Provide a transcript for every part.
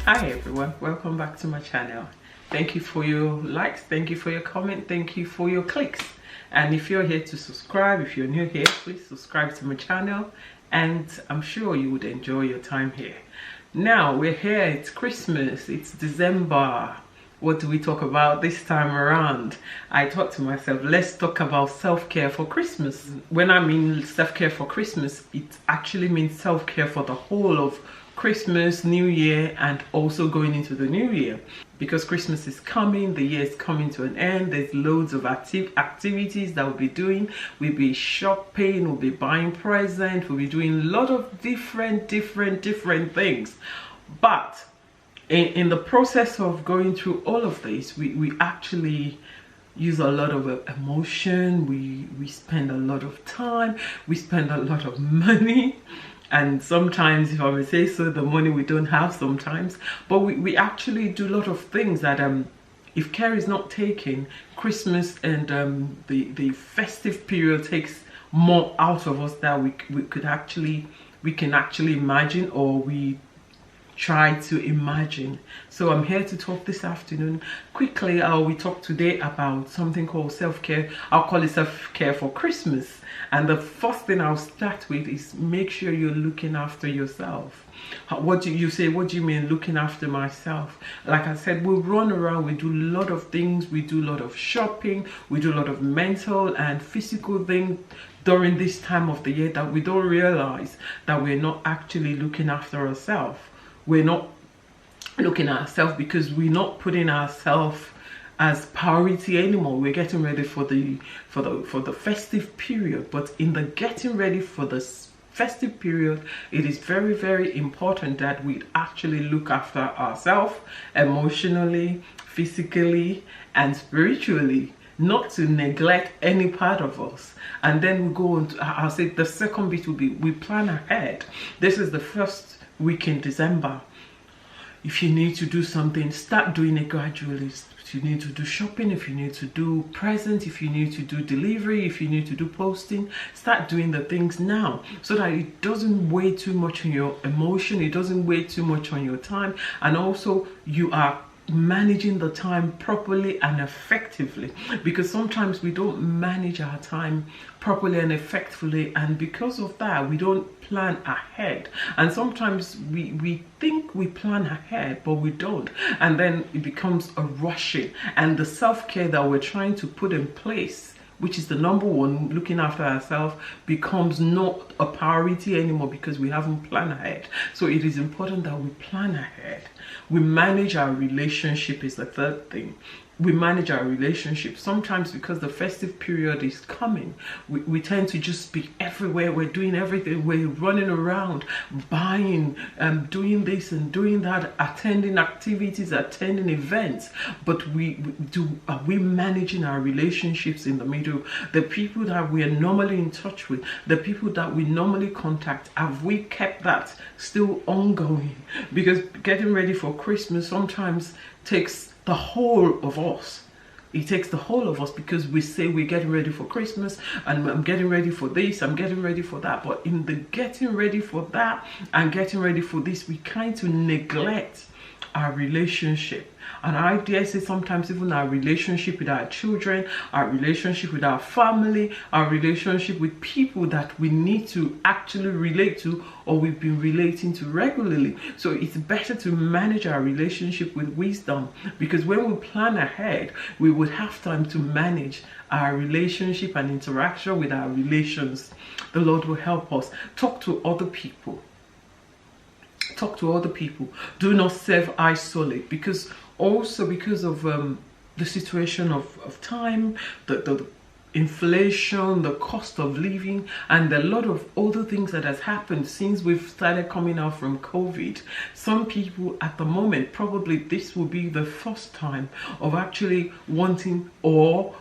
Hi everyone, welcome back to my channel. Thank you for your likes, thank you for your comment, thank you for your clicks. And if you're here to subscribe, if you're new here, please subscribe to my channel, and I'm sure you would enjoy your time here. Now we're here, it's Christmas, it's December. What do we talk about this time around? I thought to myself, let's talk about self-care for Christmas. When I mean self-care for Christmas, it actually means self-care for the whole of Christmas, New Year, and also going into the New Year. Because Christmas is coming, the year is coming to an end, there's loads of activities that we'll be doing. We'll be shopping, we'll be buying presents, we'll be doing a lot of different things. But in the process of going through all of this, we actually use a lot of emotion, we spend a lot of time, we spend a lot of money. And sometimes, if I may say so, the money we don't have sometimes. But we actually do a lot of things that if care is not taken, Christmas and the festive period takes more out of us that we can actually imagine, or we try to imagine. So I'm here to talk this afternoon quickly. We talk today about something called self-care. I'll call it self-care for Christmas. And the first thing I'll start with is make sure you're looking after yourself. What do you say? What do you mean looking after myself? Like I said, we run around, we do a lot of things, we do a lot of shopping, we do a lot of mental and physical things during this time of the year that we don't realize that we're not actually looking after ourselves. We're not looking at ourselves because we're not putting ourselves as priority anymore. We're getting ready for the festive period, but in the getting ready for the festive period, it is very important that we actually look after ourselves emotionally, physically, and spiritually, not to neglect any part of us. And then we go on to, I'll say the second bit will be, we plan ahead. This is the first week in December. If you need to do something, start doing it gradually. If you need to do shopping, if you need to do presents, if you need to do delivery, if you need to do posting, start doing the things now so that it doesn't weigh too much on your emotion, it doesn't weigh too much on your time, and also you are managing the time properly and effectively, because sometimes we don't manage our time properly and effectively, and because of that we don't plan ahead. And sometimes we think we plan ahead, but we don't, and then it becomes a rushing, and the self-care that we're trying to put in place, which is the number one, looking after ourselves, becomes not a priority anymore because we haven't planned ahead. So it is important that we plan ahead. We manage our relationship is the third thing. We manage our relationship. Sometimes because the festive period is coming, we tend to just be everywhere. We're doing everything. We're running around, buying, doing this and doing that, attending activities, attending events. But are we managing our relationships in the middle? The people that we are normally in touch with, the people that we normally contact, have we kept that still ongoing? Because getting ready for Christmas sometimes takes the whole of us. It takes the whole of us, because we say we're getting ready for Christmas and I'm getting ready for this, I'm getting ready for that. But in the getting ready for that and getting ready for this, we kind of neglect our relationship. And I dare say sometimes even our relationship with our children, our relationship with our family, our relationship with people that we need to actually relate to, or we've been relating to regularly. So it's better to manage our relationship with wisdom, because when we plan ahead, we would have time to manage our relationship and interaction with our relations. The Lord will help us. Talk to other people. Talk to other people. Do not self-isolate, because of the situation of time, the inflation, the cost of living, and a lot of other things that has happened since we've started coming out from COVID. Some people at the moment, probably this will be the first time of actually wanting or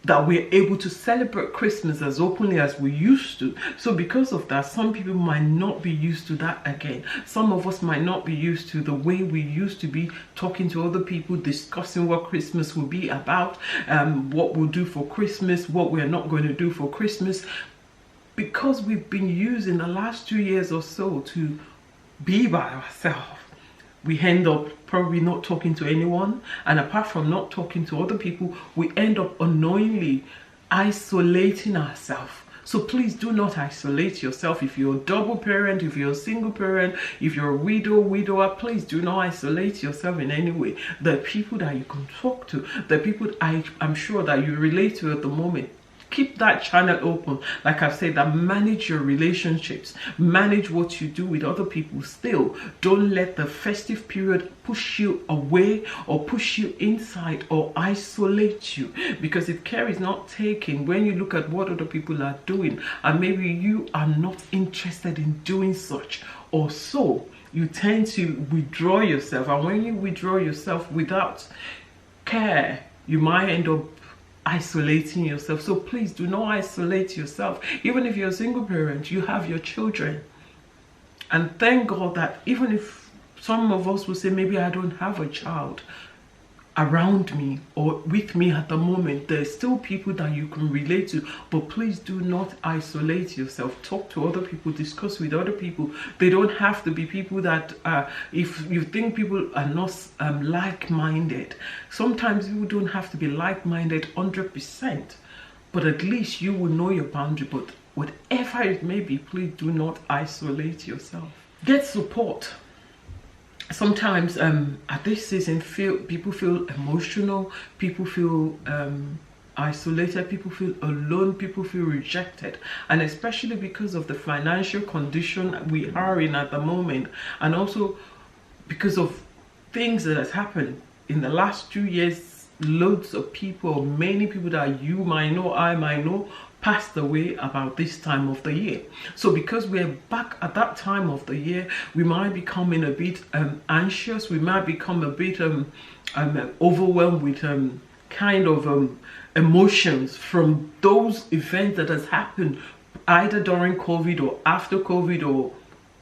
that we're able to celebrate Christmas as openly as we used to. So because of that, some people might not be used to that again. Some of us might not be used to the way we used to be talking to other people, discussing what Christmas will be about, what we'll do for Christmas, what we're not going to do for Christmas, because we've been using the last 2 years or so to be by ourselves. We end up probably not talking to anyone, and apart from not talking to other people, we end up unknowingly isolating ourselves. So please do not isolate yourself. If you're a double parent, if you're a single parent, if you're a widower, please do not isolate yourself in any way. The people that you can talk to, the people I'm sure that you relate to at the moment, keep that channel open. Like I've said, that manage your relationships, manage what you do with other people. Still, don't let the festive period push you away or push you inside or isolate you, because if care is not taken, when you look at what other people are doing and maybe you are not interested in doing such or so, you tend to withdraw yourself. And when you withdraw yourself without care, you might end up isolating yourself. So please do not isolate yourself. Even if you're a single parent, you have your children, and thank God that even if some of us will say, maybe I don't have a child around me or with me at the moment, there's still people that you can relate to. But please do not isolate yourself. Talk to other people, discuss with other people. They don't have to be people that if you think people are not like-minded, sometimes you don't have to be like-minded 100%, but at least you will know your boundary. But whatever it may be, please do not isolate yourself. Get support. Sometimes at this season, people feel emotional, people feel isolated, people feel alone, people feel rejected, and especially because of the financial condition we are in at the moment, and also because of things that has happened in the last 2 years. Loads of people, many people that you might know, I might know, passed away about this time of the year. So because we're back at that time of the year, we might becoming a bit anxious, we might become a bit overwhelmed with kind of emotions from those events that has happened either during COVID or after COVID or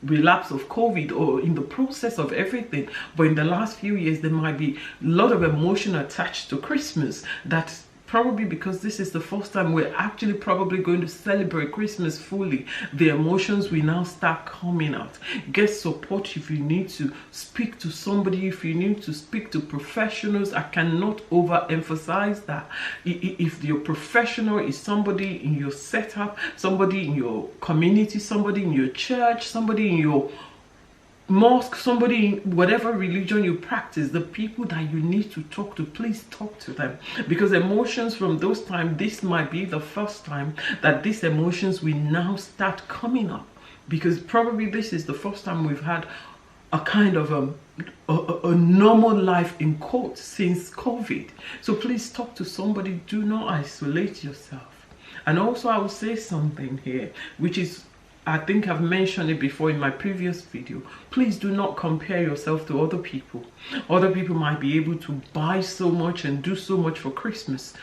relapse of COVID or in the process of everything. But in the last few years, there might be a lot of emotion attached to Christmas. That's probably because this is the first time we're actually probably going to celebrate Christmas fully. The emotions will now start coming out. Get support if you need to speak to somebody, if you need to speak to professionals. I cannot overemphasize that. If your professional is somebody in your setup, somebody in your community, somebody in your church, somebody in your mosque, somebody in whatever religion you practice, the people that you need to talk to, please talk to them, because emotions from those times, this might be the first time that these emotions will now start coming up, because probably this is the first time we've had a kind of a normal life in quotes since COVID. So please talk to somebody. Do not isolate yourself. And also I will say something here, which is, I think I've mentioned it before in my previous video. Please do not compare yourself to other people. Other people might be able to buy so much and do so much for Christmas,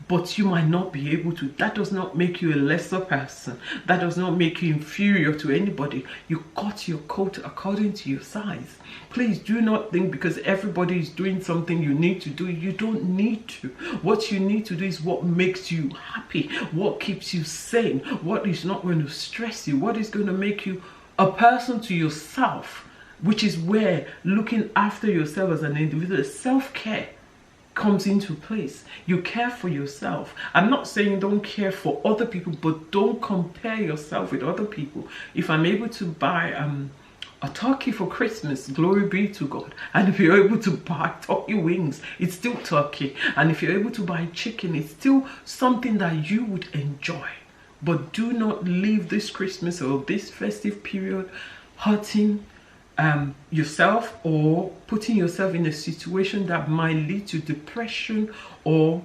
but you might not be able to. That does not make you a lesser person. That does not make you inferior to anybody. You cut your coat according to your size. Please do not think because everybody is doing something you need to do. You don't need to. What you need to do is what makes you happy, what keeps you sane, what is not going to stress you, what is going to make you a person to yourself, which is where looking after yourself as an individual, self-care comes into place. You care for yourself. I'm not saying don't care for other people, but don't compare yourself with other people. If I'm able to buy a turkey for Christmas, glory be to God. And if you're able to buy turkey wings, it's still turkey. And if you're able to buy chicken, it's still something that you would enjoy. But do not leave this Christmas or this festive period hurting yourself or putting yourself in a situation that might lead to depression or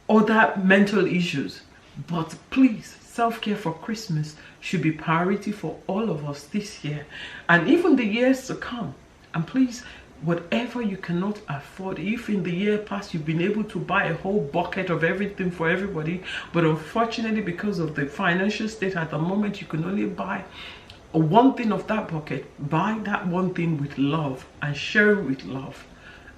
other mental issues. But please, self-care for Christmas should be priority for all of us this year and even the years to come. And please whatever you cannot afford. If in the year past you've been able to buy a whole bucket of everything for everybody, but unfortunately because of the financial state at the moment you can only buy one thing of that bucket, buy that one thing with love and share it with love,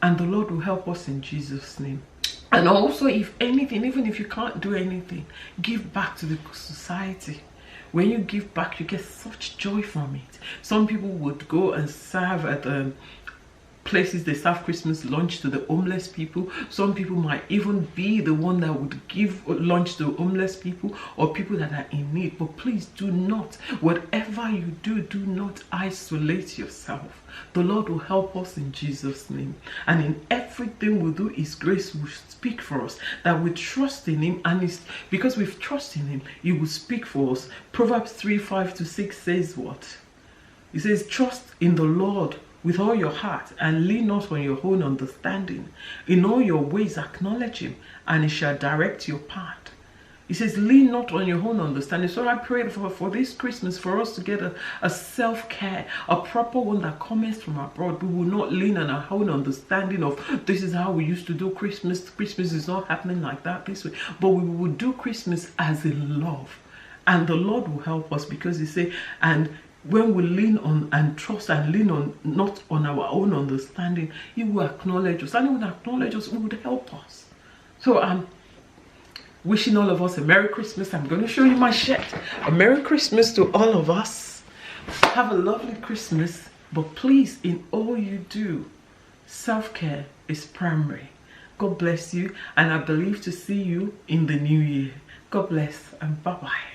and the Lord will help us in Jesus' name. And also, if anything, even if you can't do anything, give back to the society. When you give back, you get such joy from it. Some people would go and serve at places they serve Christmas lunch to the homeless people. Some people might even be the one that would give lunch to homeless people or people that are in need. But please do not, whatever you do, do not isolate yourself. The Lord will help us in Jesus' name. And in everything we do, His grace will speak for us. That we trust in Him, and it's because we've trusted in Him, He will speak for us. Proverbs 3:5-6 says what? It says, trust in the Lord with all your heart, and lean not on your own understanding. In all your ways acknowledge Him, and He shall direct your path. He says, lean not on your own understanding. So I pray for this Christmas for us to get a self-care, a proper one that comes from abroad. We will not lean on our own understanding of this is how we used to do Christmas. Christmas is not happening like that this way. But we will do Christmas as in love. And the Lord will help us, because He said, and when we lean on and trust and lean on not on our own understanding, He will acknowledge us. And He will acknowledge us, He would help us. So I'm wishing all of us a Merry Christmas. I'm going to show you my shirt. A Merry Christmas to all of us. Have a lovely Christmas. But please, in all you do, self-care is primary. God bless you. And I believe to see you in the new year. God bless and bye-bye.